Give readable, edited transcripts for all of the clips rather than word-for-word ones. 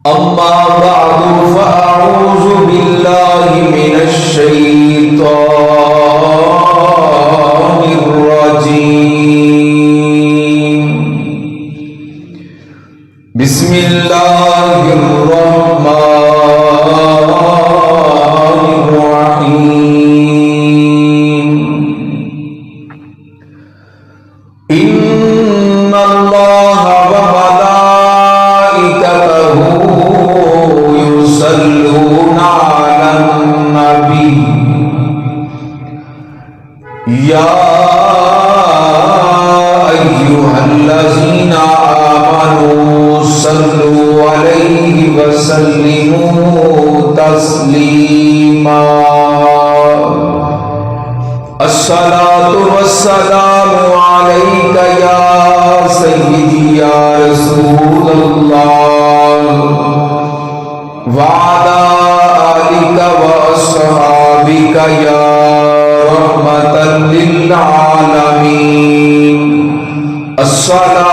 أما بعد فأعوذ بالله من الشيطان الرجيم. بسم الله الرحمن الرحيم. إن الله وملائكته يصلون على النبي يا أيها الذين آمنوا صلوا عليه وسلموا تسليما. الصلاة والسلام عليك يا سيدي يا رسول الله وعلى آلك وأصحابك يا رحمة للعالمين. الصلاة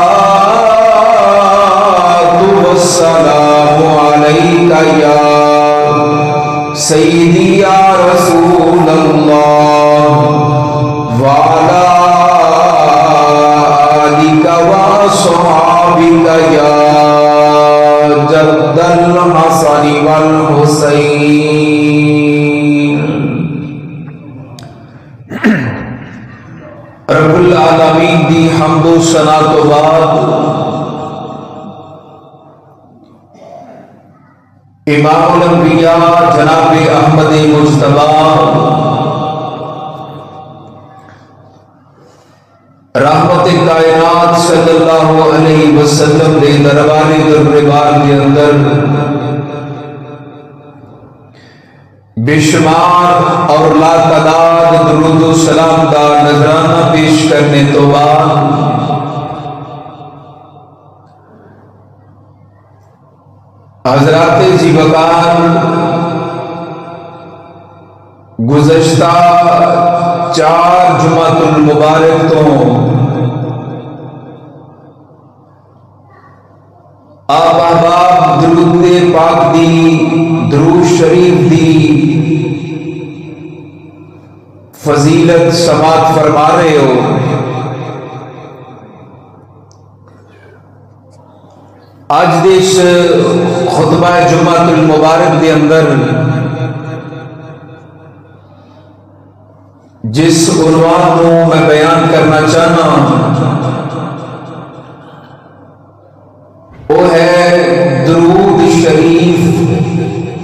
والسلام عليك يا سيدي يا رسول الله وعلى آلك وأصحابك يا جد الحسن والحسين. رب العالمین دی حمد و ثنا تو بعد امام الانبیاء جناب احمد مجتبی رحمت کائنات صلی اللہ علیہ وسلم دے دربار دربار کے اندر بے شمار اور لا تعداد درود و سلام کا نذرانہ پیش کرنے تو بعد حضرات جی وقار گزشتہ 4 جمعۃ المبارک تو آپ احباب درود پاک دی درود شریف دی فضیلت سماعت فرما رہے ہو. آج دیش خطبہ جمعۃ المبارک دے اندر جس عنوان کو میں بیان کرنا چاہنا وہ ہے درود شریف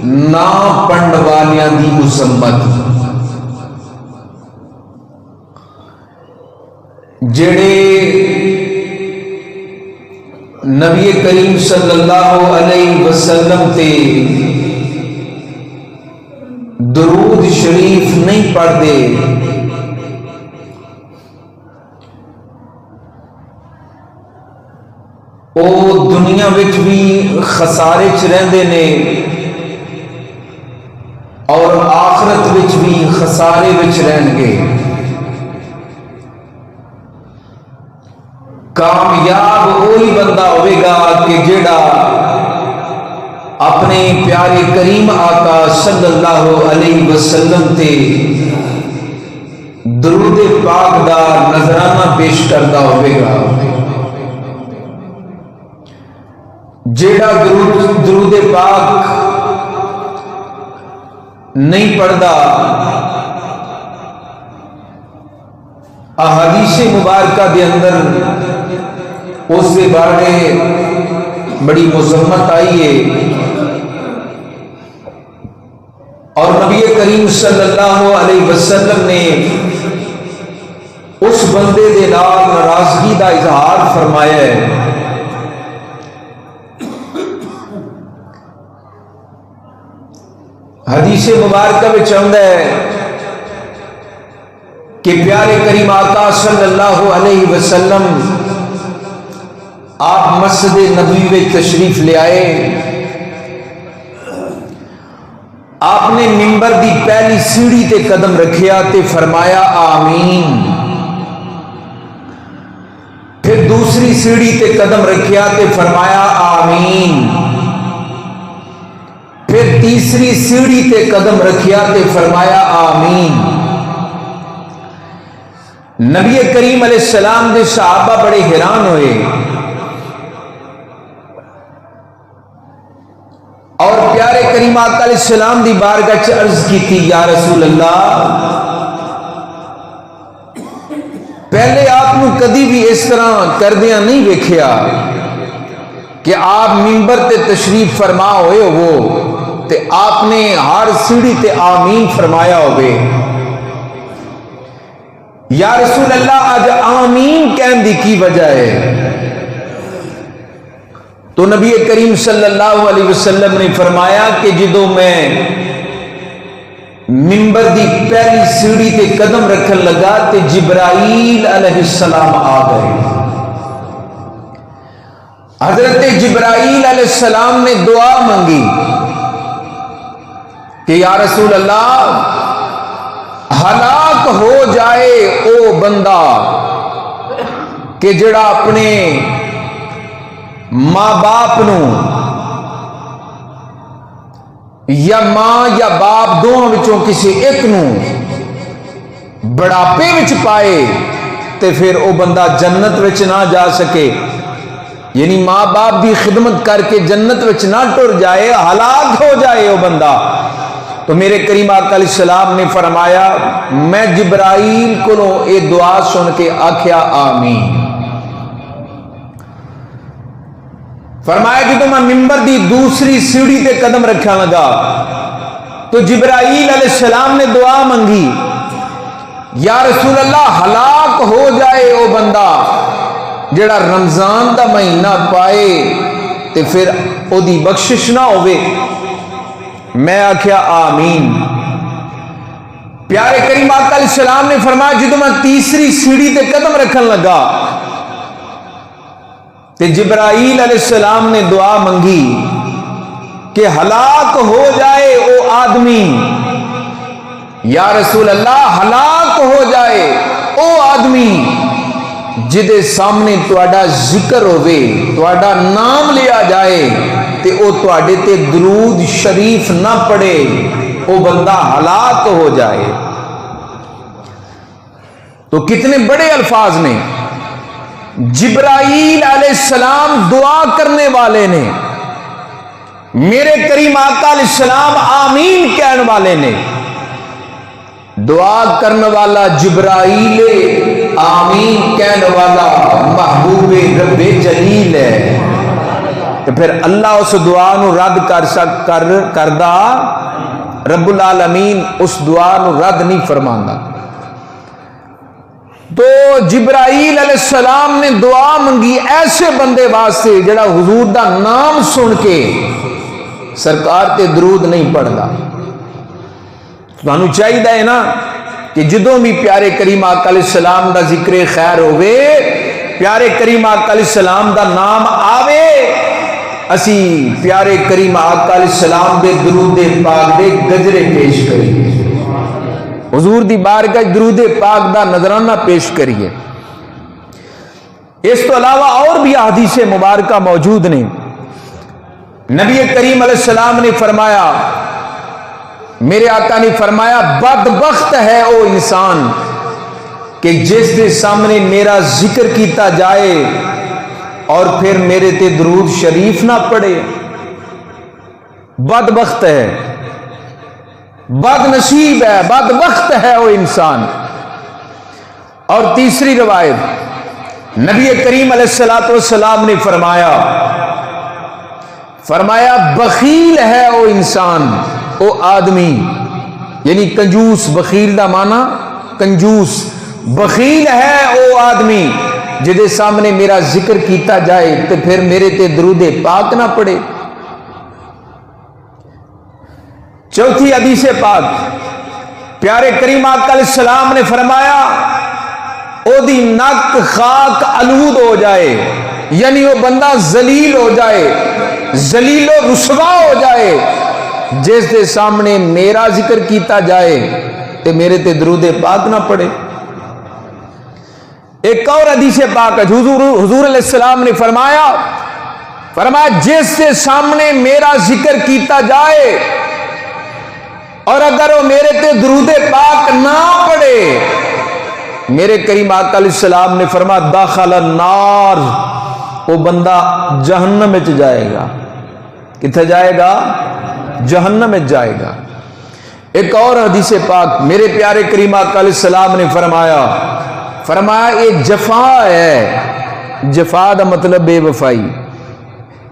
نہ پڑھن والیاں دی مذمت. جڑے نبی کریم صلی اللہ علیہ وسلم تے درود شریف نہیں پڑھتے او دنیا وچ بھی خسارے چ رہندے نے اور آخرت وچ بھی خسارے وچ رہن گے. کامیاب وہی بندہ ہوئے گا کہ جیڑا اپنے پیارے کریم آقا صلی اللہ علیہ وسلم تے درود پاک دا نذرانہ پیش کرتا ہوئے گا. جیڑا درود پاک نہیں پڑھتا احادیث مبارکہ دے اندر اس کے بارے بڑی مذمت آئی ہے اور نبی کریم صلی اللہ علیہ وسلم نے اس بندے دے نال ناراضگی دا اظہار فرمایا ہے. حدیث مبارکہ میں چاہتا ہے کہ پیارے کریم آقا صلی اللہ علیہ وسلم آپ مسجد نبوی میں تشریف لے آئے. آپ نے منبر دی پہلی سیڑھی تے قدم رکھیا تے فرمایا آمین. پھر دوسری سیڑھی تے قدم رکھیا تے فرمایا آمین. تیسری سیڑھی تے قدم رکھیا تے فرمایا آمین۔ نبی کریم علیہ السلام دے صحابہ بڑے حیران ہوئے اور پیارے کریم آقا علیہ السلام دی بارگاہ چ عرض کی تھی، یا رسول اللہ پہلے آپ نو کدی بھی اس طرح کردیاں نہیں ویکھیا کہ آپ منبر تے تشریف فرما ہوئے ہو تے آپ نے ہر سیڑھی تے آمین فرمایا ہوئے۔ یا رسول اللہ آج آمین کہن دی کی وجہ ہے؟ تو نبی کریم صلی اللہ علیہ وسلم نے فرمایا کہ جدوں میں منبر دی پہلی سیڑھی تے قدم رکھن لگا تے جبرائیل علیہ السلام آ گئے۔ حضرت جبرائیل علیہ السلام نے دعا مانگی کہ یا رسول اللہ ہلاک ہو جائے او بندہ کہ جڑا اپنے ماں باپ نو یا ماں یا باپ دونوں وچوں کسی ایک نو بڑھاپے وچ پائے تے پھر او بندہ جنت وچ نہ جا سکے، یعنی ماں باپ دی خدمت کر کے جنت وچ نہ ٹر جائے، ہلاک ہو جائے او بندہ۔ تو میرے کریم آقا علیہ السلام نے فرمایا میں جبرائیل کو اے دعا سن کے آکھیا آمین۔ فرمایا جدوں میں ممبر دی دوسری سیڑھی تے قدم رکھا لگا تو جبرائیل علیہ السلام نے دعا منگی، یا رسول اللہ ہلاک ہو جائے او بندہ جڑا رمضان دا مہینہ پائے تے پھر او دی بخشش نہ ہوئے۔ میں آکھیا آمین۔ پیارے کریم آقا علیہ السلام نے فرمایا جدوں میں تیسری سیڑھی تے قدم رکھن لگا تے جبرائیل علیہ السلام نے دعا منگی کہ ہلاک ہو جائے او آدمی، یا رسول اللہ ہلاک ہو جائے او آدمی جدے سامنے تواڈا ذکر ہوئے، تواڈا نام لیا جائے تے او تواڈے تے درود شریف نہ پڑے، او بندہ ہلاک ہو جائے۔ تو کتنے بڑے الفاظ نے، جبرائیل علیہ السلام دعا کرنے والے نے، میرے کریم آقا علیہ السلام آمین کہنے والے نے، دعا کرنے والا جبرائیل، آمین کہنے والا محبوب رب جلیل ہے۔ تو پھر اللہ اس دعا نو رد کردا، رب العالمین اس دعا نو رد نہیں فرماندا۔ تو جبرائیل علیہ السلام نے دعا منگی ایسے بندے واسطے جڑا حضور دا نام سن کے سرکار تے درود نہیں پڑھدا۔ تانوں چاہیے نا کہ جدوں بھی پیارے کریم آقا علیہ السلام دا ذکر خیر ہوئے، پیارے کریم آقا علیہ السلام دا نام آوے، اسی پیارے کریم آقا علیہ السلام دے درود پاک دے گجرے پیش کریے، حضور دی بارگاہ درود پاک دا نذرانہ پیش کریے۔ اس تو علاوہ اور بھی احادیث مبارکہ موجود نے۔ نبی کریم علیہ السلام نے فرمایا، میرے آقا نے فرمایا بدبخت ہے او انسان کہ جس کے سامنے میرا ذکر کیتا جائے اور پھر میرے تے درود شریف نہ پڑے۔ بدبخت ہے، بد نصیب ہے، بدبخت ہے وہ انسان۔ اور تیسری روایت نبی کریم علیہ الصلوۃ والسلام نے فرمایا بخیل ہے وہ انسان، وہ آدمی، یعنی کنجوس، بخیل دا معنی کنجوس، بخیل ہے وہ آدمی جدے سامنے میرا ذکر کیتا جائے تو پھر میرے تے درود پاک نہ پڑے۔ چوتھی حدیث پاک پیارے کریم آقا علیہ السلام نے فرمایا او دی نک خاک آلود ہو جائے، یعنی وہ بندہ ذلیل ہو جائے، ذلیل و رسوا ہو جائے جس دے سامنے میرا ذکر کیتا جائے تے میرے تے درود پاک نہ پڑے۔ ایک اور حدیث پاک ہے، حضور علیہ السلام نے فرمایا جس کے سامنے میرا ذکر کیتا جائے اور اگر وہ میرے تے درود پاک نہ پڑھے، میرے کریم آقا علیہ السلام نے فرمایا داخل النار، وہ بندہ جہنم میں جائے گا۔ کتنے جائے گا؟ جہنم میں جائے گا۔ ایک اور حدیث پاک میرے پیارے کریم آقا علیہ السلام نے فرمایا یہ جفا ہے، جفا دا مطلب بے وفائی،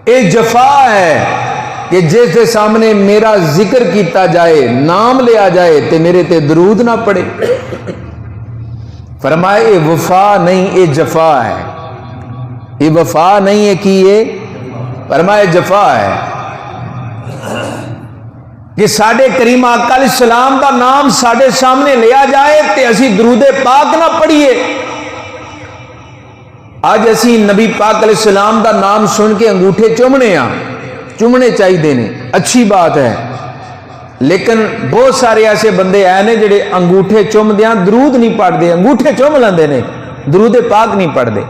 یہ جفا ہے کہ جس کے سامنے میرا ذکر کیتا جائے، نام لیا جائے تے میرے تے درود نہ پڑے۔ فرمایا یہ وفا نہیں، یہ جفا ہے، یہ وفا نہیں ہے کہ یہ فرمایا جفا ہے کہ ساڈے کریم آقا علیہ السلام دا نام ساڈے سامنے لیا جائے تے اسی درود پاک نہ پڑھیے۔ آج اسی نبی پاک علیہ السلام دا نام سن کے انگوٹھے چومنے ہاں، چومنے چاہیے نے، اچھی بات ہے، لیکن بہت سارے ایسے بندے آئے نے جڑے انگوٹھے چوم دیاں درود نہیں پڑھ دے، انگوٹھے چوم لیندے نے درود پاک نہیں پڑھ دے۔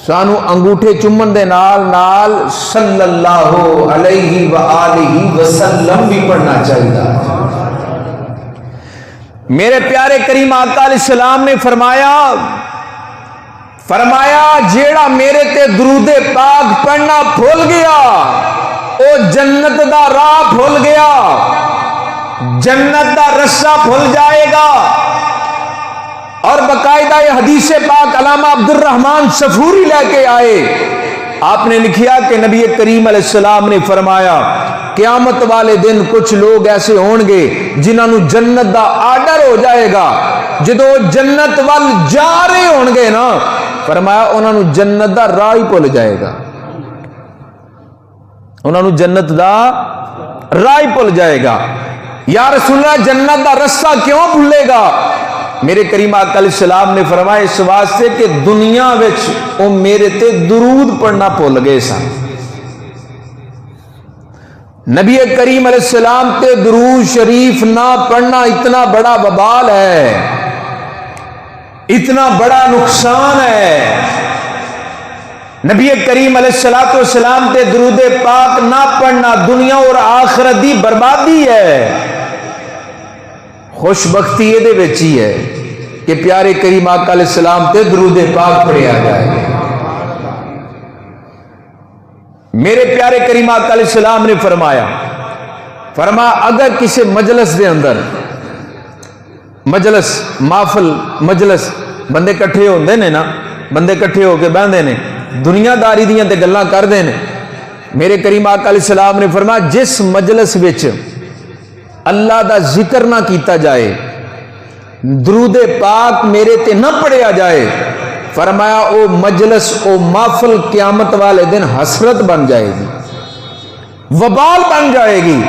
سانو انگوٹھے چومن دے نال نال صلی اللہ علیہ وآلہ وسلم بھی پڑھنا چاہیے۔ میرے پیارے کریم آقا علیہ السلام نے فرمایا جیڑا میرے تے درود پاک پڑھنا بھول گیا او جنت دا راہ بھول گیا، جنت دا رستہ بھول جائے گا۔ اور باقاعدہ یہ حدیث پاک علامہ عبد الرحمن صفوری لے کے آئے، آپ نے لکھیا کہ نبی کریم علیہ السلام نے فرمایا قیامت والے دن کچھ لوگ ایسے ہون گے جنہاں نو جنت دا آرڈر ہو جائے گا، جدو جنت وال جا رہے ہون گے نا، فرمایا انہاں نو جنت دا راہ ہی بھول جائے گا، انہاں نو جنت دا راہ ہی بھول جائے گا۔ یا رسول اللہ جنت دا رستہ کیوں بھولے گا؟ میرے کریم آقا علیہ السلام نے فرمایا اس واسطے کہ دنیا وچ او میرے تے درود پڑھنا بھول گئے سن۔ نبی کریم علیہ السلام تے درود شریف نہ پڑھنا اتنا بڑا وبال ہے، اتنا بڑا نقصان ہے۔ نبی کریم علیہ السلام تے درود پاک نہ پڑھنا دنیا اور آخرت دی بربادی ہے۔ خوش بختی یہ وچ ہی ہے کہ پیارے کریم آقا علیہ السلام تے درود پاک پڑھیا جائے۔ میرے پیارے کریم آقا علیہ السلام نے فرمایا اگر کسی مجلس دے اندر، مجلس محفل مجلس بندے کٹھے ہوندے نے نا، بندے کٹھے ہو کے بہندے نے، دنیا داری دیاں تے گلاں کردے نے، میرے کریم آقا علیہ السلام نے فرمایا جس مجلس وچ اللہ دا ذکر نہ کیتا جائے، درود پاک میرے تے نہ پڑھیا جائے، فرمایا او مجلس او محفل قیامت والے دن حسرت بن جائے گی، وبال بن جائے گی۔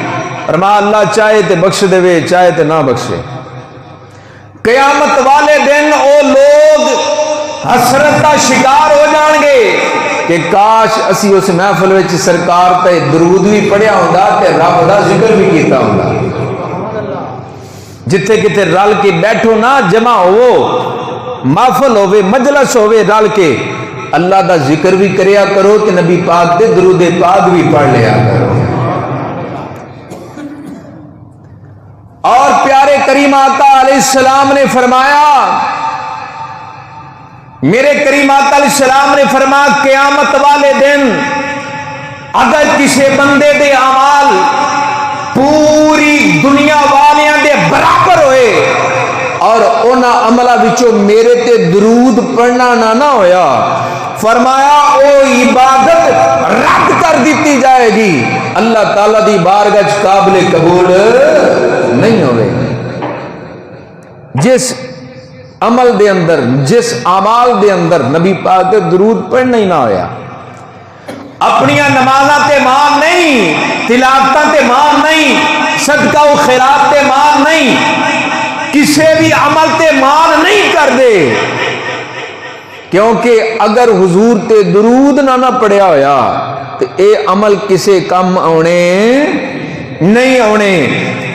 فرمایا اللہ چاہے تے بخش دے، چاہے تے نہ بخشے۔ قیامت والے دن او لوگ حسرت کا شکار ہو جان گے کہ کاش اسی اس محفل وچ سرکار تے درود بھی پڑھیا ہوندا تے رب دا ذکر بھی کیتا ہوندا۔ جتھے کتے رل کے بیٹھو نا، جمع ہو، محفل ہوے، مجلس ہوے، رل کے اللہ دا ذکر بھی کریا کرو کہ نبی پاک دے درود پاک بھی پڑھ لیا کرو۔ اور پیارے کریم آقا علیہ السلام نے فرمایا، میرے کریم آقا علیہ السلام نے فرمایا قیامت والے دن اگر کسی بندے دے اعمال پوری دنیا والیاں دے برابر ہوئے اور انہاں عملہ وچوں میرے تے درود پڑھنا نہ ہویا، فرمایا او عبادت رد کر دیتی جائے گی، اللہ تعالیٰ دی بارگاہ قابل قبول نہیں ہوئے۔ جس عمل دے اندر، جس اعمال دے اندر نبی پاک دے درود پڑھنا ہی نہ ہویا، اپنی نمازاں تے مان نہیں، تلاوتاں تے مان نہیں، صدقہ و خیرات تے مان نہیں، کسی بھی عمل تے مان نہیں کر دے، کیونکہ اگر حضور تے درود نہ پڑھیا ہویا تو اے عمل کسے کم آنے نہیں آنے۔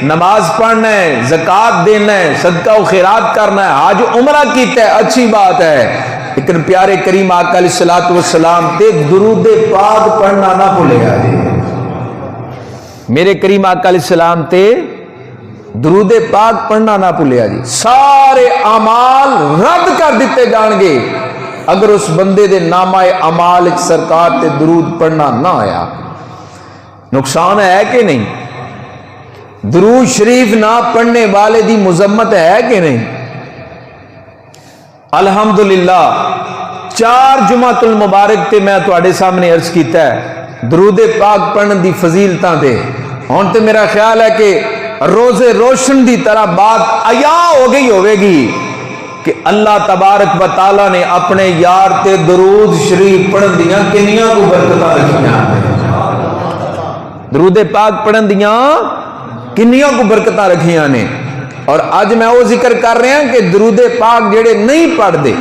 نماز پڑھنا ہے، زکوٰۃ دینا ہے، صدقہ و خیرات کرنا ہے، حج عمرہ کیتا ہے، اچھی بات ہے، لیکن پیارے کریم آقا علیہ السلام تے درود پاک پڑھنا نہ بھولے گا جی۔ میرے کریم آقا علیہ السلام تے درود پاک پڑھنا نہ بھولیا جی. سارے اعمال رد کر دیتے جان گے اگر اس بندے دے نامہ اعمال سرکار تے درود پڑھنا نہ آیا. نقصان ہے کہ نہیں؟ درود شریف نہ پڑھنے والے دی مذمت ہے کہ نہیں؟ الحمدللہ 4 جمعۃ المبارک تے میں تواڈے سامنے عرض کیتا ہے درود پاک پڑھنے دی فضیلتاں تے. ہن تے میرا خیال ہے کہ روز روشن دی طرح بات عیاں ہو گئی ہوے گی کہ اللہ تبارک و تعالی نے اپنے یار تے درود شریف پڑھن دیاں کنیاں کو برکتاں رکھیاں. درود پاک پڑھن دیاں کنیاں کو برکتاں رکھیاں نے. اور اج میں وہ ذکر کر رہا کہ درود پاک جڑے نہیں پڑھ دے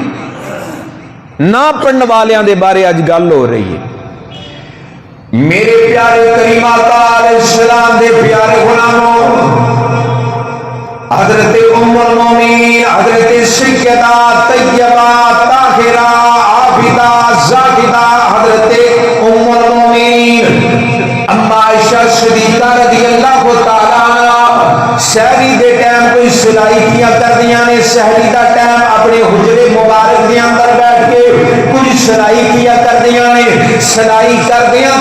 نہ پڑھن والیاں دے بارے اج گل ہو رہی ہے. میرے پیارے کریم آقا علیہ السلام دے پیارے غلاموں حضرت ام المومنین حضرت سیدہ طیبہ طاہرہ عابدہ زاہدہ حضرت ام المومنین اما عائشہ صدیقہ رضی اللہ تعالی عنہا سحری دے ٹائم کوئی سلائی کیا کر دیاں نے. سحری دا ٹائم اپنے حجرے مبارک دے اندر بیٹھ کے کچھ سلائی کیا کر دیاں نے. سلائی کر دیاں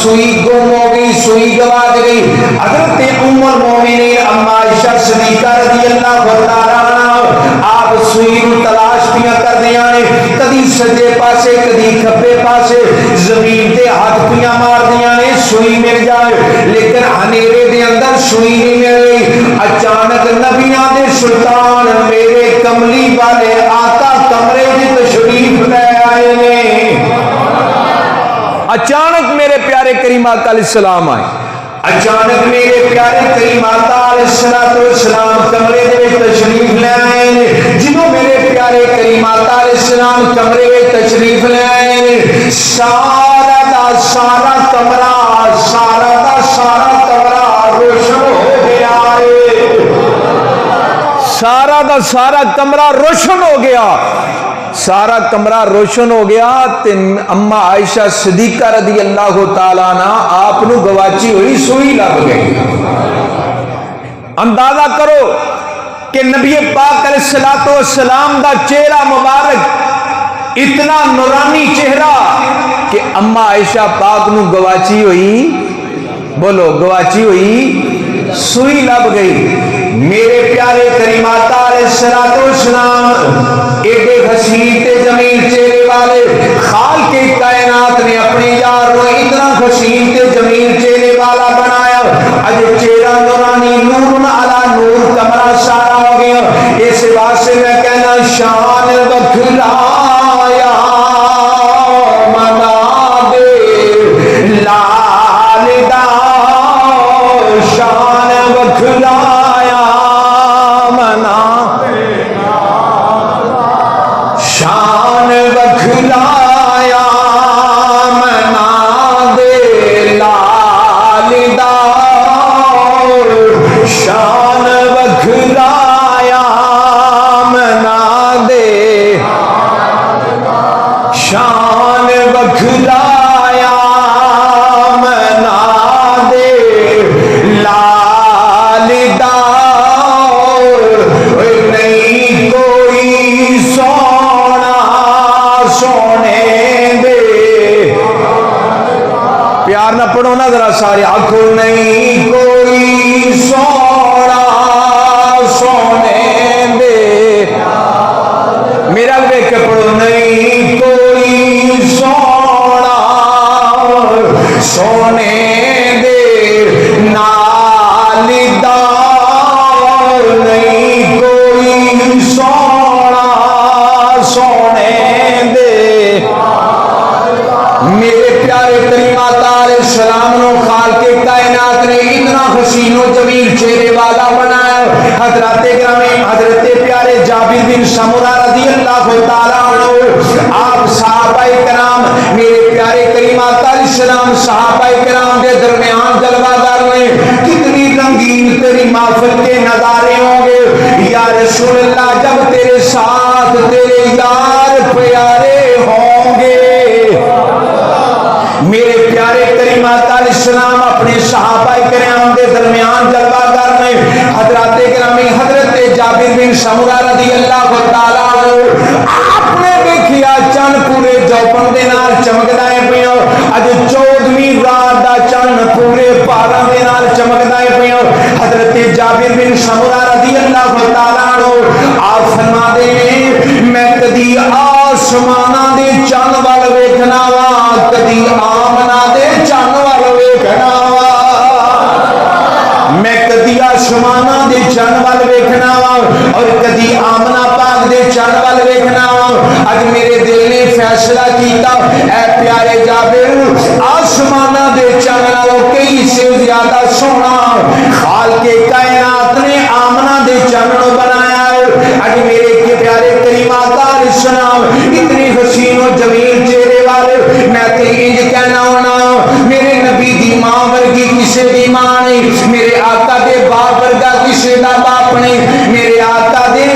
سوئی گم ہو گئی, سوئی گواچ گئی. حضرت ام المومنین اما عائشہ صدیقہ رضی اللہ تعالی عنہا آپ سوئی نو تلاش کیا کر دیاں نے. کدی سجے پاسے کدی کھبے پاسے زمین تے ہاتھ پیاں مار دیاں نے سوئی مل جائے, لیکن ہنیرے دے اندر سوئی نہیں مل رہی. اچانک نبیاں دے سلطان میرے کملی والے آقا کمرے دی تشریف لے آئے نے. اچانک میرے پیارے کریم آقا علیہ السلام آئے. اچانک میرے پیارے کریم آقا علیہ السلام کمرے دے تشریف لے آئے نے. جنہوں میرے پیارے کریم آقا علیہ السلام کمرے میں تشریف لے آئے نے سارا دا سارا کمرہ روشن ہو گیا ہے. سارا دا سارا کمرہ روشن ہو گیا. سارا کمرہ روشن ہو گیا. اما عائشہ صدیقہ رضی اللہ تعالیٰ عنہ آپ نو گواچی ہوئی سوئی لگ گئی. اندازہ کرو کہ نبی پاک علیہ السلام دا چہرہ مبارک اتنا نورانی چہرہ کہ اما عائشہ پاک نو گواچی ہوئی, بولو گواچی ہوئی سوئی لگ گئی. میرے پیارے کریم آقا علیہ السلام ایڈے حسین تے جمیل چہرے والے خالق کائنات نے اپنے یار کو اتنا حسین تے جمیل چہرے والا بنایا. اج چہرہ نورانی نور علی نور کمرہ سارا ہو گیا. اس واسطے میں کہنا شان بکھلایا منا دے لال دا شان بکھلایا منا شان بکھلایا منا دے لال دا شان بکھلایا منا دے شان بکھلایا منا دے لال دا نہیں کوئی سونا سونے دے. پیار نہ پڑھو نا ذرا سارے آنکھوں نہیں کوئی سونا سونے دے. میرا دیکھ کے پڑھو نہیں کوئی سونا سونے دے نال دا نہیں کوئی سونا سونے دے. میرے پیارے کریم آقا علیہ السلام نو خالق کائنات نے اتنا حسین و جمیل چہرے والا بنایا. حضرت گرامی حضرت پیارے جابر بن سمرہ رضی اللہ تعالیٰ عنہ آپ صحابہ کرام میرے پیارے کریم آقا علیہ السلام صحابہ کرام کے درمیان جلوہ دار نے کتنی رنگین تیری محفل کے نظارے ہوں گے یا رسول اللہ جب تیرے ساتھ تیرے یار پیارے ہوں گے. میرے پیارے کریم آقا علیہ السلام اپنے صحابہ کرام کے درمیان جلوہ کرنے حضرات گرامی حضرت جابر بن سمرہ رضی اللہ تعالیٰ عنہ آپ نے دیکھیا چند پورے جوپن دے نال چمکدا ہے پیا اج 14ویں رات دا چند پورے 12 دے نال چمکدا ہے پیا حضرت جابر بن سمرہ رضی اللہ تعالیٰ عنہ آپ فرماتے ہیں میں کدی آسماناں دے چند وال ویکھنا وا کدی آمنا دے چند وال ویکھنا وا میں کدی آسماناں دے چند وال ویکھنا وا اور کدی آمنا پاک دے چند وال ویکھنا وا اج میرے دل نے فیصلہ کیتا اے پیارے جابر آسماناں دے چند نالوں کئی سے زیادہ سونا خالق کائنات نے آمنا دے چند نو بنایا ہے اج میرے کے پیارے کریم آقا علیہ السلام اتنی حسین و جمیل چہرے والے میں تے انج کہنا ہونا میرے نبی دی ماں ورگی کسے دی ماں نہیں میرے آقا دے باپ ورگا کسے دا باپ نہیں میرے آقا دے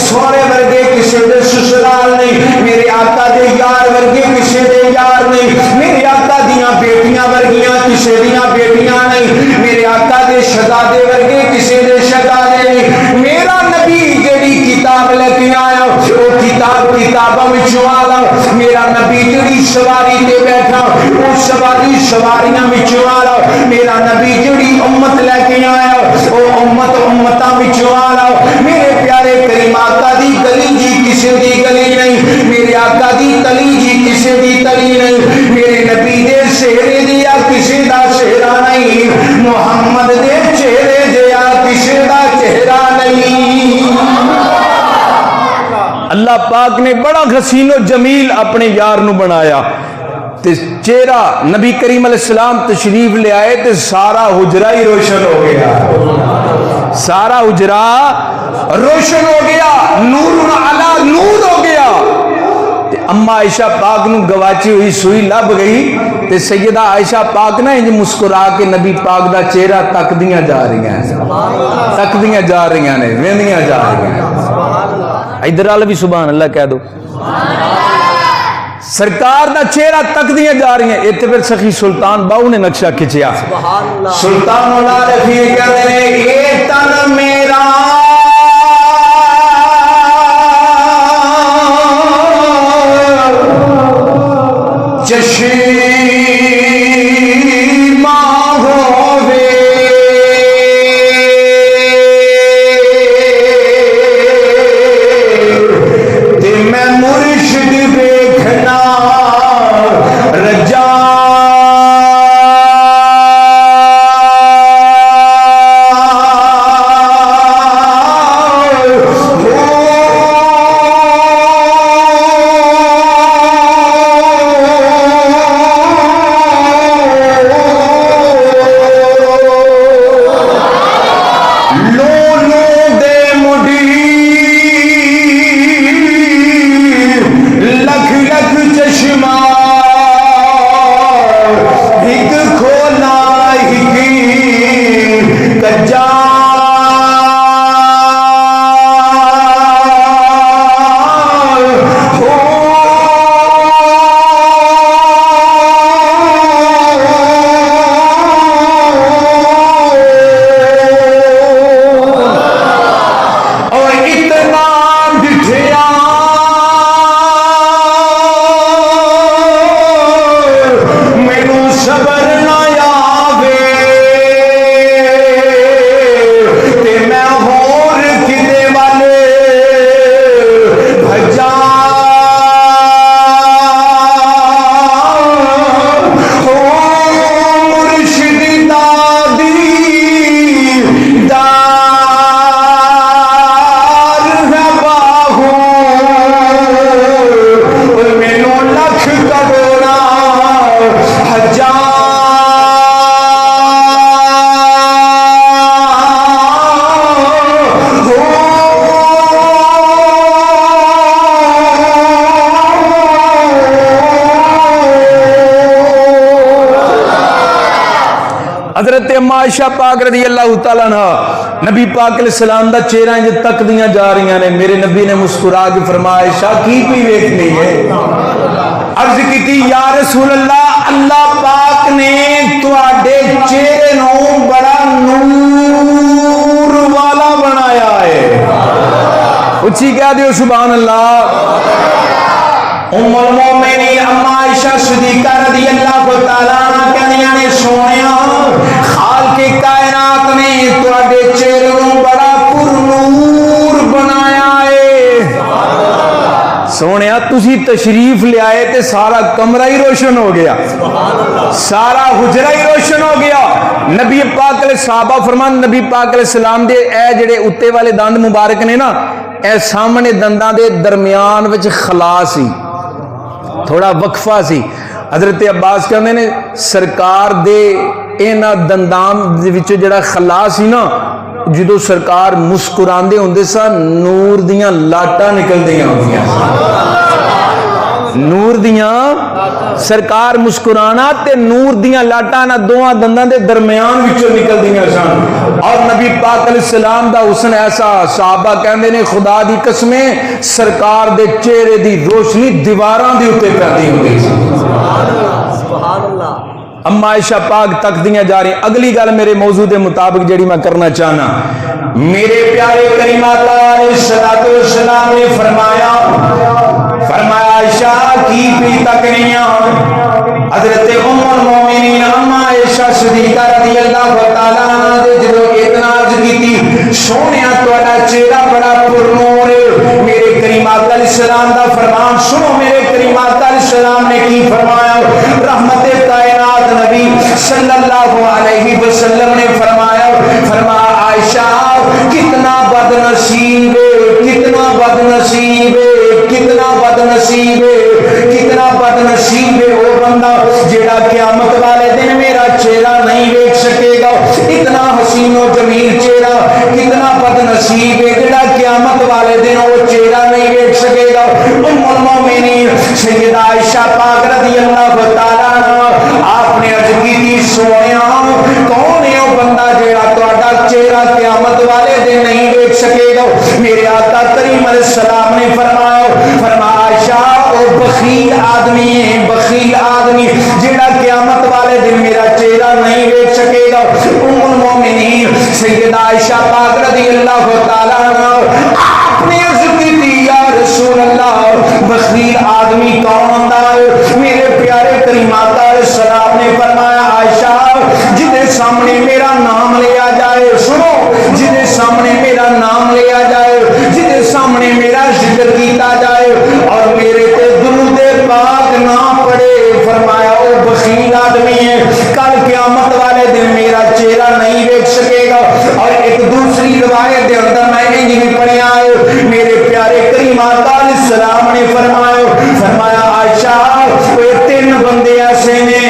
سونے ورگے کسے دے سسرال نہیں میرے آقا دے یار ورگے کسے دے یار نہیں میرے آقا دیاں بیٹیاں ورگیاں کسے دیاں بیٹیاں نہیں میرے آقا دے شہزادے ورگے کسے دے شہزادے نہیں میرا نبی جڑی کتاب لے کے آیا وہ کتاب کتاباں وچوں آلا میرا نبی جڑی سواری تے بیٹھا وہ سواری سواریاں وچوں آلا میرا نبی جڑی امت لے کے آیا وہ امت امتاں وچوں آلا میرے پیارے کریم آقا دی گلی جی کسے دی گلی نہیں میرے آقا دی تلی جی کسے دی تلی نہیں میرے نبی دے چہرے دیا کسے دا چہرہ نہیں محمد دے چہرے دیا کسے دا چہرہ نہیں اللہ پاک نے بڑا حسین و جمیل اپنے یار نو بنایا تے چہرہ نبی کریم علیہ السلام تشریف لے آئے تے سارا حجرہ ہی روشن ہو گیا سارا حجرہ روشن ہو گیا نور علی نور ہو گیا تے اما عائشہ پاک نو گواچی ہوئی سوئی لب گئی تے سیدہ عائشہ پاک نہ انج مسکرا کے نبی پاک دا چہرہ تک دیاں جا رہی ہیں نے ویندیاں جا رہی ہیں ادھر والے بھی سبحان اللہ کہہ دو سرکار دا چہرہ تک دیاں جا رہی ہیں اتنے پھر سخی سلطان باؤ نے نقشہ کھچیا سلطان مولا رفیع کہتے ہیں یہ تن میرا چشمہ ہووے تے میں مرشد ویکھنا رجا حضرت عائشہ پاک رضی اللہ تعالیٰ عنہ نبی پاک علیہ السلام دا چہرہ انج تک دیاں جا رہی ہیں میرے نبی نے مسکرا کے فرمایا عائشہ کی کوئی ویکھنی ہے عرض کی یا رسول اللہ اللہ پاک نے تواڈے چہرے نو بڑا نور والا بنایا ہے. اچھی کہہ دیو سبحان اللہ. ام المومنین اما عائشہ صدیقہ رضی اللہ تعالی عنہ کہندیاں نے سونیا خالق کائنات نے تواڈے چہرے نو بڑا پر نور بنایا ہے. سونیا تسی تشریف لے آئے تے سارا کمرہ ہی روشن ہو گیا, سارا حجرہ ہی روشن ہو گیا. نبی پاک علیہ صحابہ فرمان نبی پاک علیہ السلام دے اے جڑے اتے والے دند مبارک نے نا, اے سامنے دنداں دے درمیان وچ خلا سی, تھوڑا وقفہ سی. حضرت عباس کہندے نے سرکار دے انہاں دنداں دے وچ جڑا خلا سی نا, جدو سرکار مسکراندے ہوندے سن نور دیاں لاٹاں نکلدیاں ہوندیاں, نور دیاں سرکار مسکرانا تے نور دیاں لاٹاں نہ دوہاں دنداں دے درمیان وچوں نکلدیاں سن. اور نبی پاک علیہ السلام دا حسن ایسا, صحابہ کہندے نے خدا دی قسمیں سرکار دے چہرے دی روشنی دیواراں دے اوتے پیندی ہوندی سی. سبحان اللہ. اما عائشہ پاک تک دیاں جا رہی. اگلی گل میرے موضوع دے مطابق جڑی میں کرنا چاہنا, میرے پیارے کریم علیہ السلام نے فرمایا عائشہ کی پی تک نہیں. حضرت ام المومنین اما عائشہ صدیقہ رضی اللہ تعالی عنہ نے جدو اتنا عرض کی سونیا تہاڈا چہرہ بڑا پرنور ہے. میرے کریم علیہ السلام دا فرمان سنو. میرے کریم علیہ السلام نے کی فرمایا, رحمت کائنات نبی صلی اللہ علیہ وسلم نے فرمایا عائشہ کتنا بد نصیب ہے, کتنا بد نصیب ہے, کتنا بد نصیب ہے, کتنا بد نصیب ہے وہ بندہ جیڑا قیامت والے دن میرا چہرہ نہیں دیکھ سکے گا. اتنا حسین و جمیل چہرہ, کتنا بد نصیب ہے جیڑا قیامت والے دن وہ چہرہ نہیں دیکھ سکے گا. ام المومنین سیدہ عائشہ پاک رضی اللہ تعالی عنہ آپ نے عرض کی تھی سونیا کون ہے وہ بندہ جیڑا تہاڈا چہرہ قیامت والے دن نہیں دیکھ سکے گا. میرے آقا کریم علیہ السلام نے فرمایا عائشہ وہ بخیل آدمی ہے, بخیل آدمی جیڑا قیامت والے دن میرا چہرہ نہیں دیکھ سکے گا. ام المومنین سیدہ عائشہ پاک رضی اللہ تعالی عنہ آپ نے عرض کی تھی یا رسول اللہ بخیل آدمی کون ہوتا ہے. میرے پیارے کریم علیہ السلام نے فرمایا عائشہ جدے سامنے میرا نام لیا جائے, سنو جدے سامنے میرا نام لیا جائے, جدے سامنے میرا ذکر کیتا جائے اور میرے تے درود پاک نہ پڑے, فرمایا وہ بخیل آدمی ہے, کل قیامت والے دن میرا چہرہ نہیں دیکھ سکے گا. اور ایک دوسری روایت دے اندر میں نے یہ پڑھیا ہے, میرے پیارے کریم علیہ السلام نے فرمایا عائشہ وہ تین بندے ایسے نے,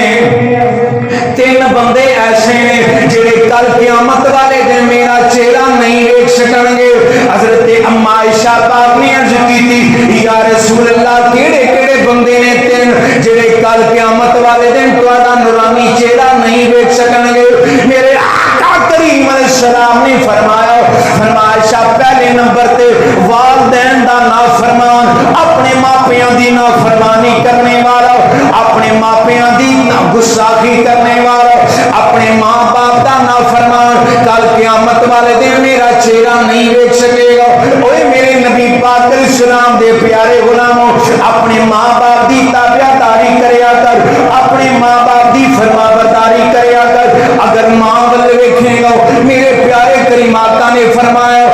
تین بندے ایسے نے جڑے کل قیامت والے دن میرا چہرہ نہیں دیکھ سکیں گے. حضرت اما عائشہ پاک نے عرض کی تھی یا رسول اللہ کیڑے کیڑے بندے نے تین جڑے کل قیامت والے دن تہاڈا نورانی چہرہ نہیں دیکھ سکیں گے. میرے آقا کریم علیہ السلام نے فرمایا عائشہ پہلے نمبر تے والدین دا نافرمان, اپنے ماپیاں دی نافرمانی کرنے والا, اپنے ماپیاں دی گستاخی کرنے والا, اپنے ماں باپ دا نافرمان کل قیامت والے دن میرا چہرہ نہیں دیکھ سکے گا. اوے میرے نبی پاک علیہ السلام دے پیارے غلاموں اپنے ماں باپ دی تابعداری کریا کر, اپنے ماں باپ دی فرمانبرداری کریا کر. اگر ماں ول ویکھے گا میرے پیارے کریم آقا نے فرمایا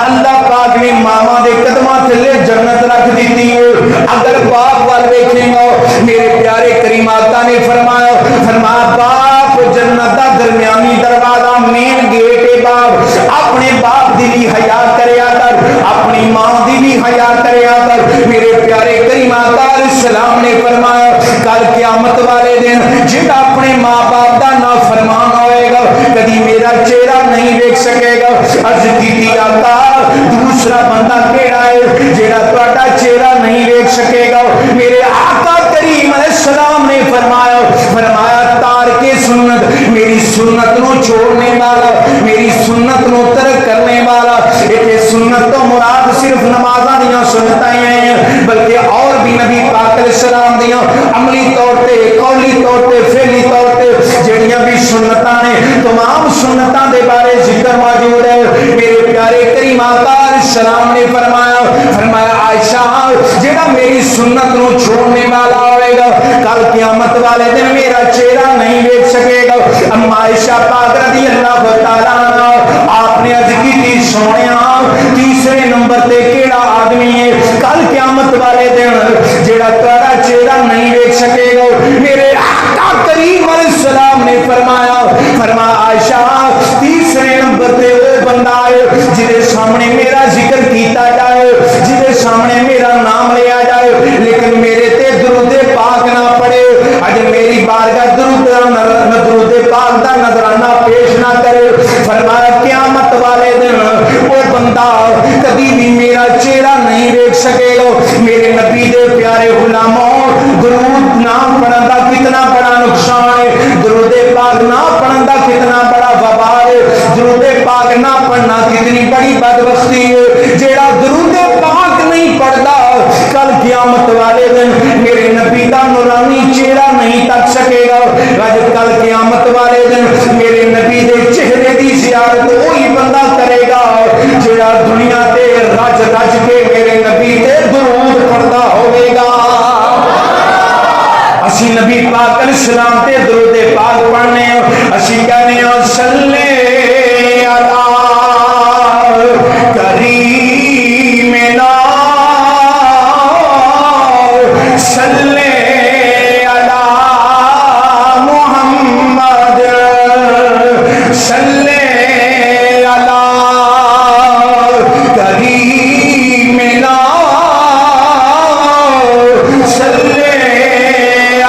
اللہ پاک نے ماما دے قدماں تھلے جنت رکھ دیتی ہے. اگر باپ وال ویکھے گا میرے پیارے کریم آقا نے فرمایا باپ جنت دا درمیانی دروازہ مین گیٹ ہے. باپ اپنے باپ دی بھی حیا کریا کر, اپنی ماں دی بھی حیا کریا کر. میرے پیارے کریم آقا علیہ السلام نے فرمایا کل قیامت والے دن جڑا اپنے ماں باپ دا نافرمان ہوئے گا کبھی میرا چہرہ نہیں دیکھ سکے گا. عرض کی آقا دوسرا بندہ کیڑا ہے جڑا تہاڈا چہرہ نہیں دیکھ سکے گا. میرے آقا کریم علیہ السلام نے فرمایا تارک سنت, میری سنت نو چھوڑنے والا, میری سنت نو ترک کرنے والا. یہ سنت تو مراد صرف نمازاں دیاں سنتاں ہیں بلکہ اور بھی نبی پاک علیہ السلام دیاں عملی طور تے قولی طور تے فعلی طور تے جڑیاں بھی سنتاں نے تمام سنتاں دے بارے ذکر موجود ہے. میرے پیارے کریم آقا علیہ السلام نے فرمایا عائشہ جڑا میری سنت نو چھوڑنے والا ہوئے گا کل قیامت والے دن میرا چہرہ نہیں دیکھ سکے گا. اما عائشہ پاک رضی اللہ تعالیٰ عنہ آپ نے عرض کی تھی سونیا تیسرے نمبر تے کیڑا آدمی ہے کل قیامت والے دن جڑا تیرا چہرہ نہیں دیکھ سکے گا. میرے آقا کریم علیہ السلام نے فرمایا عائشہ تیسرے نمبر تے وہ بندہ ہے جدے سامنے میرا ذکر کیتا جائے جدے سامنے میرا نام لیا جائے لیکن میرے تے درود پاک نہ پڑے. اج میری بارگاہ درود پاک دا نظرانہ پیش نہ کرے. فرمایا قیامت والے دن وہ بندہ کبھی بھی میرا چہرہ نہیں دیکھ سکے گا. میرے نبی دے پیارے غلاموں درود نہ پڑھن دا کتنا بڑا نقصان ہے. درود پاک نہ پڑھن دا کتنا بڑا وبا ہے. درود پاک نہ پڑھنا کتنی بڑی بدبختی ہے. جیڑا درود پاک نہیں پڑھتا کل قیامت والے دن میرے نبی دا نورانی چہرہ نہیں تک سکے گا. کل قیامت والے دن میرے نبی دے چہرے دی زیارت وہی بندہ کرے گا جیڑا دنیا تے رج رج کے میرے نبی تے درود پڑھتا ہوئے گا. اسی نبی پاک علیہ السلام تے درود پاک پڑھنے اسی کہنے صلی علی کریمنا صلی علی محمد صلی علی کریمنا صلی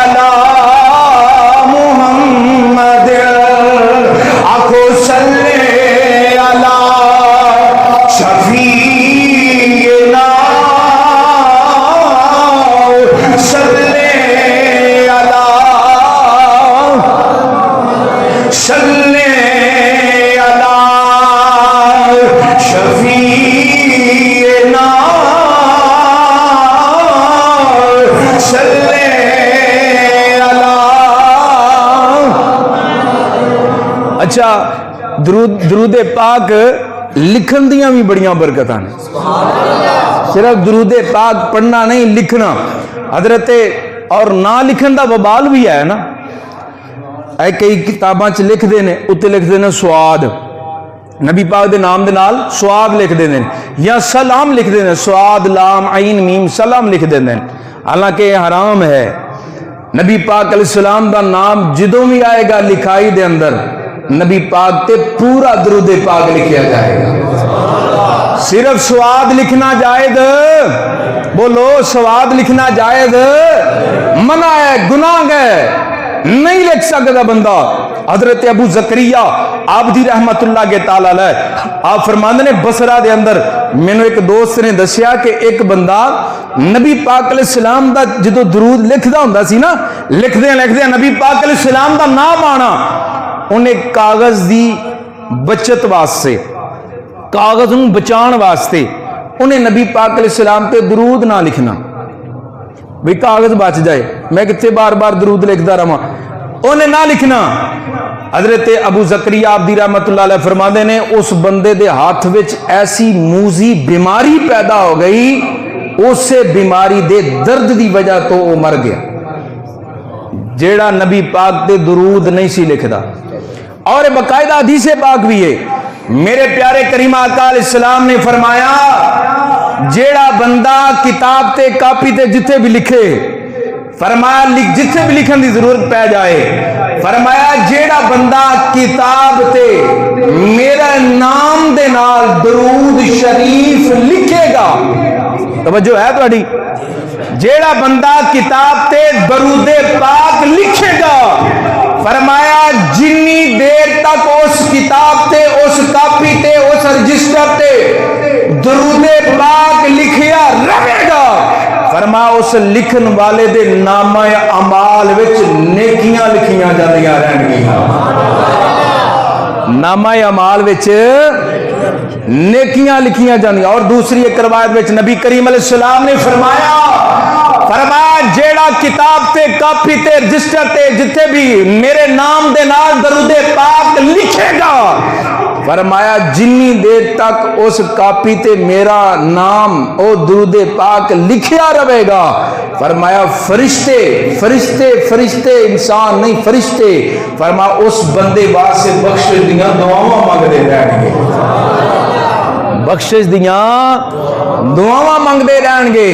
علی محمد آخو صلی علی شفیعنا صلی علی صلی علی شفیعنا صلی علی. اچھا درود پاک لکھن دیاں بھی بڑیاں برکتاں ہیں. صرف درود پاک پڑھنا نہیں لکھنا حضرت اور نہ لکھن دا وبال بھی ہے نا. اے کئی کتاباں چ لکھ دینے اتنے لکھ دینے سواد نبی پاک دے نام دے نال سواد لکھ دینے یا سلام لکھ دینے سواد لام عین میم سلام لکھ دینے حالانکہ یہ حرام ہے. نبی پاک علیہ السلام دا نام جدوں بھی آئے گا لکھائی دے اندر نبی پاک تے پورا درود پاک لکھیا جائے گا. صرف سواد لکھنا جائز بولو سواد لکھنا جائز منع ہے گناہ ہے نہیں لکھ سکتا بندہ. حضرت ابو زکریا عابدی رحمت اللہ کے تعالی علیہ آپ فرماندے نے بصرہ دے اندر مینوں ایک دوست نے دسیا کہ ایک بندہ نبی پاک علیہ السلام دا جدو درود لکھدا ہوندا سی نا لکھدے نبی پاک علیہ السلام دا نام آنا انہیں کاغذ دی بچت واسطے کاغذ نوں بچان واسطے انہیں نبی پاک علیہ السلام تے درود نہ لکھنا بھی کاغذ بچ جائے میں کتنے بار بار درود لکھدا رہا انہیں نہ لکھنا. حضرت ابو زکریا عابدی رحمت اللہ علیہ فرماندے نے اس بندے دے ہاتھ وچ ایسی موذی بیماری پیدا ہو گئی اسے بیماری دے درد دی وجہ تو وہ مر گیا جیڑا نبی پاک دے درود نہیں سی لکھدا. اور باقاعدہ حدیث پاک بھی ہے میرے پیارے کریم آقا علیہ السلام نے فرمایا جیڑا بندہ کتاب تے کاپی تے جتھے بھی لکھے فرمایا جتھے بھی لکھن دی ضرورت پہ جائے فرمایا جیڑا بندہ کتاب تے میرا نام دے نال درود شریف لکھے گا توجہ ہے تہاڈی جیڑا بندہ کتاب تے درود پاک لکھے گا فرمایا جنی دیر تک اس کتاب تے اس کاپی تے اس رجسٹر تے درود پاک لکھیا رہے گا فرمایا اس لکھن والے دے نامہ اعمال وچ نیکیاں لکھیاں جاندیاں رہن گیاں نامہ اعمال وچ نیکیاں لکھیاں جاندیاں. اور دوسری ایک روایت وچ نبی کریم علیہ السلام نے فرمایا جیڑا کتاب تے کاپی تے رجسٹر تے جتھے بھی میرے نام دے نال درود پاک لکھے گا، فرمایا جنی دیر تک اس کاپی تے میرا نام او درود پاک لکھیا رہے گا، فرمایا فرشتے فرشتے فرشتے انسان نہیں فرشتے، فرمایا اس بندے واسطے بخشش دیاں دعاواں مانگدے رہن گے، بخشش دیاں دعاواں مانگدے رہن گے۔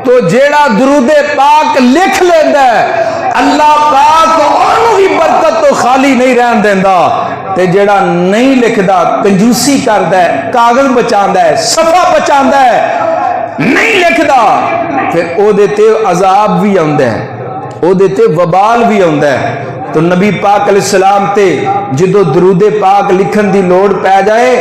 تو جیڑا درود پاک لکھ لیندہ ہے اللہ پاک انہوں ہی برکت تو خالی نہیں رہن دیندہ، تے جیڑا نہیں لکھدا کنجوسی کردہ ہے، کاغذ بچاندہ ہے، صفحہ بچاندہ ہے، نہیں لکھدا، پھر او دیتے عذاب بھی آندہ ہے، او دیتے وبال بھی آندہ ہے۔ تو نبی پاک علیہ السلام تے جدو درود پاک لکھن دی لوڑ پہ جائے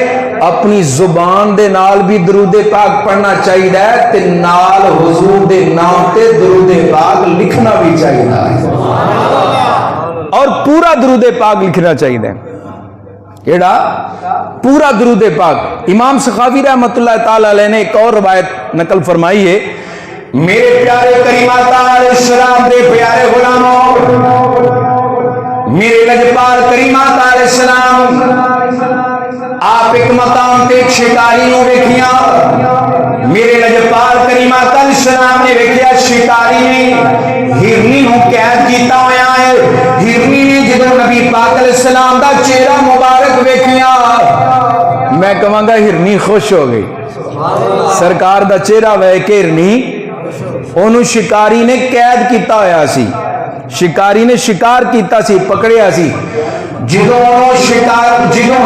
اپنی زبان دے نال بھی درود پاک پڑھنا چاہیے تے نال حضور دے نام تے درود پاک لکھنا بھی چاہیے اور پورا درود پاک لکھنا چاہیے۔ کیڑا پورا درود پاک۔ امام سخاوی رحمۃ اللہ تعالی علیہ نے ایک اور روایت نقل فرمائی ہے، میرے پیارے کریمات علیہ السلام دے پیارے غلاموں، میرے لجپال کریمات علیہ السلام آپ ایک مقام تے شکاری نو ویکھیا، میرے لجپال کریمات علیہ السلام نے ویکھیا شکاری نے ہرنی نو قید کیتا ہویا ہے۔ ہرنی نے جدو نبی پاک علیہ السلام دا چہرہ مبارک ویکھیا، میں کہاں گا ہرنی خوش ہو گئی، سرکار دا چہرہ ویکھ کے ہرنی انہوں شکاری نے قید کیتا ہویا سی، شکاری نے شکار کیتا سی، پکڑیا سی، جدو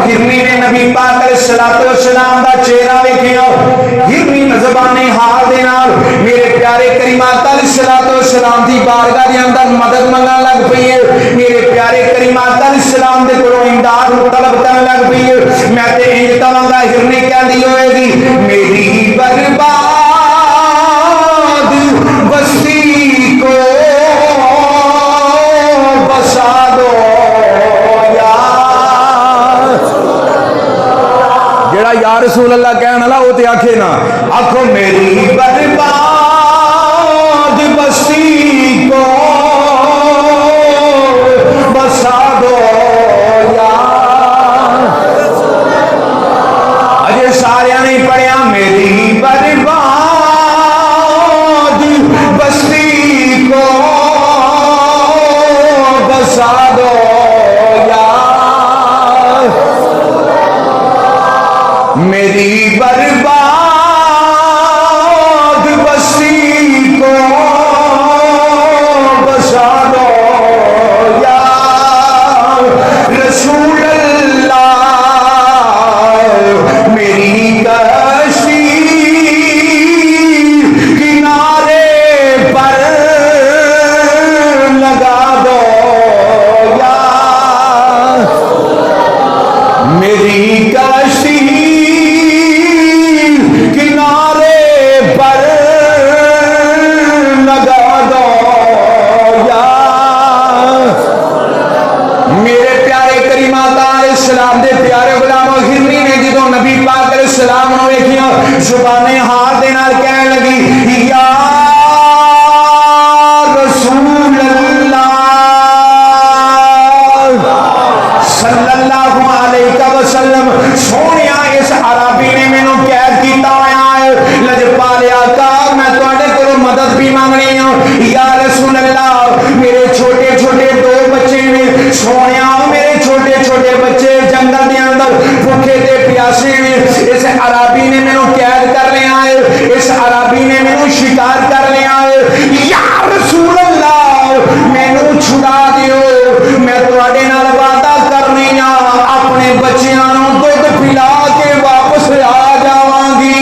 ہرنی نے نبی پاک علیہ السلام دا چہرہ ویکھیا، ہرنی زبان حال دے نال میرے پیارے کریمات علیہ السلام دی بارگاہ دے اندر مدد منگن لگ پئی ہے، میرے پیارے کریمات علیہ السلام دے کولوں امداد طلب کرن لگ پئی ہے۔ میں تے انج کہاں گا ہرنی کہندی ہوئے گی میری برباد بستی کو بسا دو جیڑا یا رسول اللہ کہنے والا وہ تے آکھے نا، آکھو میری برباد بستی کو بسا دو یار۔ اجے سارے نہیں پڑھیا میری برباد بستی کو بسا دو یار، میری برباد بستی کو بسا دو یار، رسول اللہ میری کشتی کنارے پر لگا دو یار، میری کشتی کنارے پر لگا دو یار۔ میرے پیارے کریمات علیہ السلام دے پیارے غلاموں، ہرنی نے جدو نبی پاک علیہ السلام نو ویکھیا زبان حال دے نال کہنے لگی یا رسول اللہ صلی اللہ علیہ وسلم، سونیا اس عربی نے مینوں قید کیتا ہویا ہے، لجپال آقا میں تواڈے کولوں مدد بھی مانگنی ہے یا رسول اللہ، میرے چھوٹے چھوٹے دو بچے نے، سونیا میرے چھوٹے چھوٹے بچے جنگل دے اندر بھوکے تے پیاسے نے، اس عربی نے مینوں قید کر لیا ہے، اس عربی نے مینوں شکار کر لیا ہے، یا رسول اللہ مینوں چھڑا دیو، میں تواڈے نال وعدہ کرنی آ اپنے بچیاں نوں دودھ پلا کے واپس آ جاواں گی،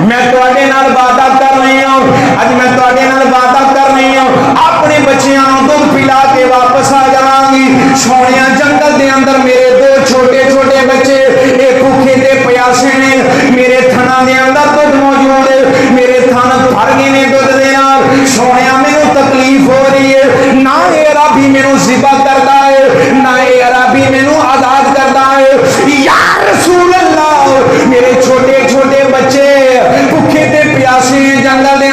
میں تواڈے نال وعدہ کرنی آ، اج میں تواڈے نال وعدہ کرنی آ اپنے بچیاں نوں دودھ پلا کے واپس آ جاواں گی۔ سونیا جنگل دے اندر میرے دو چھوٹے چھوٹے بچے اے بھوکے تے پیاسے نے، میرے تھنا دے اندر دودھ موجود ہے، میرے تھن بھر گئے نے دودھ دے نال، سونیا مینوں تکلیف ہو رہی ہے، نہ اے عربی مینوں ذبح کردا ہے، نہ اے عربی مینوں آزاد کردا ہے، یا رسول اللہ میرے چھوٹے چھوٹے بچے بھوکے تے پیاسے جنگل دے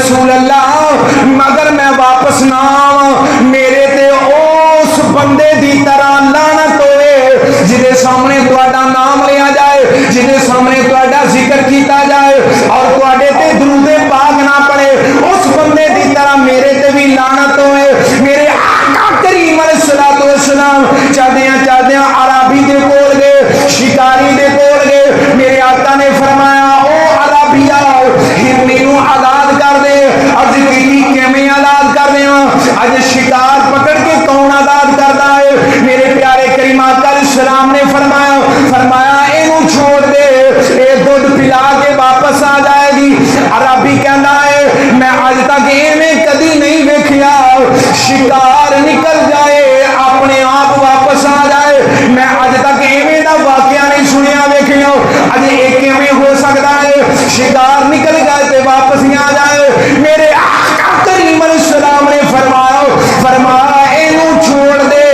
رسول اللہ مگر میں واپس نہ آواں میرے تے اس بندے دی طرح لعنت ہوئے جدے سامنے تہاڈا نام لیا جائے جدے سامنے تہاڈا ذکر کیتا جائے اور تہاڈے تے درود پاک نہ پڑے اس بندے دی طرح میرے تے بھی لعنت ہوئے میرے آقا کریم علیہ الصلوۃ والسلام چادیاں عربی دے کول گئے شکاری دے کول گئے میرے آقا نے فرمایا او عربیہ ہرنی نو آزاد کر دے اج کی کیویں آزاد کر دیواں اج شکار پکڑ کے کون آزاد کردا ہے میرے پیارے کریم آقا علیہ السلام نے فرمایا اینو چھوڑ دے اے دودھ پلا کے واپس آ جائے گی عربی کہندا ہے میں اج تک ایویں کدی نہیں ویکھیا شکار نکل جائے اپنے آپ واپس آ جائے میں اج تک ایویں دا واقعہ نہیں سنیا ویکھیا اج ایک ایویں ہو سکتا ہے شکار نکل جائے تے واپس ہی آ جائے میرے آقا کریم علیہ السلام نے فرمایا اینو چھوڑ دے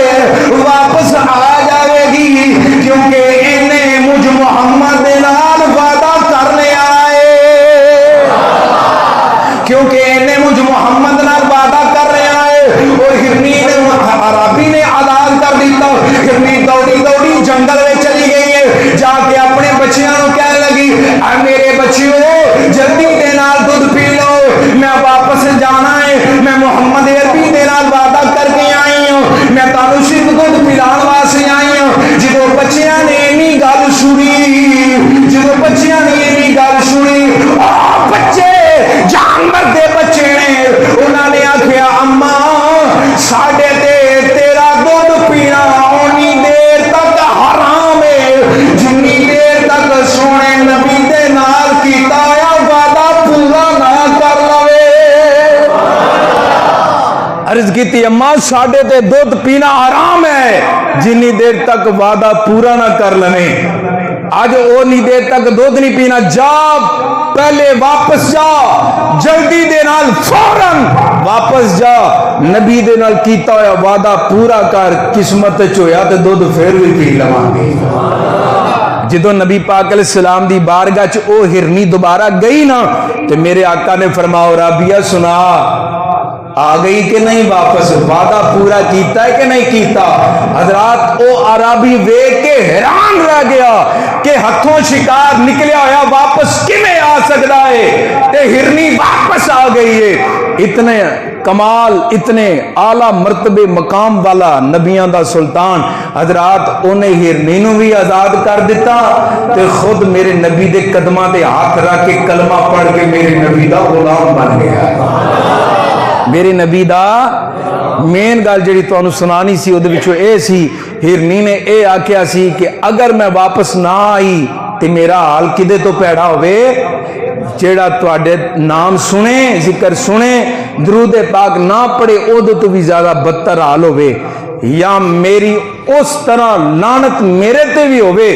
واپس آ جائے گی کیونکہ انہیں مجھ محمد دے نال وعدہ کر لیا ہے کیونکہ انہیں مجھ محمد نال وعدہ کر لیا ہے اور ہرنی عربی نے آزاد کر دیتا ہرنی دوڑی جنگل میں چلی گئی ہے جا کے اپنے بچیاں نو کہنے لگی اے میرے بچیوں جلدی دے نال دودھ پی لو میں واپس جانا ہے میں محمد عربی دے نال وعدہ کر کے آئی ہوں میں تانوں صرف دودھ پلان واسطے آئی ہوں جدوں بچیاں نے اینی گل سنی بچے جانور دے بچے نے انہاں نے آکھیا اما ساڈے تے تیرا دودھ پینا اونی دیر تک حرام ہے جنی دیر تک سونے نبی دے نال کیتا یا وعدہ پورا نہ کر لوے عرض کیتی اما ساڈے تے دودھ پینا حرام ہے جنی دیر تک وعدہ پورا نہ کر لیں آج اونی دیر تک دودھ نہیں پینا جا پہلے واپس جا جلدی دے نال فوراً واپس جا نبی دے نال کیتا ہویا وعدہ پورا کر قسمت چویا تے دودھ پھر بھی پی لواں گے جدو نبی پاک علیہ السلام دی بارگاہ چ او ہرنی دوبارہ گئی نا تے میرے آقا نے فرمایا رابعہ سنا آ گئی کہ نہیں واپس وعدہ پورا کیتا ہے کہ نہیں کیتا حضرات او عربی ویکھ کے حیران رہ گیا کہ ہتھوں شکار نکلیا ہویا واپس کیویں آ سکدا ہے تے ہرنی واپس آ گئی ہے اتنے کمال اتنے اعلی مرتبے مقام والا نبیاں دا سلطان حضرات انہیں ہرنی نو بھی آزاد کر دیتا تے خود میرے نبی دے قدماں تے ہاتھ رکھ کے کلمہ پڑھ کے میرے نبی دا غلام بن گیا میرے نبی دا مین گل جڑی تانوں سنانی سی اودے وچوں اے سی ہرنی نے اے آکھیا سی کہ اگر میں واپس نہ آئی تے میرا حال کدے تو پیڑا ہوئے جیڑا تواڈے نام سنے ذکر سنے درود پاک نہ پڑھے اودے تو بھی زیادہ بدتر حال ہوئے یا میری اس طرح لعنت میرے تے بھی ہوئے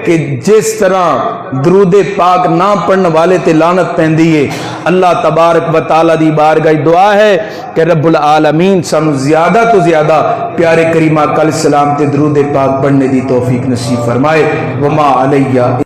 کہ جس طرح درود پاک نہ پڑھنے والے تے لعنت پیندی ہے اللہ تبارک و تعالی دی بارگاہ دعا ہے کہ رب العالمین سانو زیادہ تو زیادہ پیارے کریم آقا علیہ السلام تے درود پاک پڑھنے دی توفیق نصیب فرمائے وما علیہ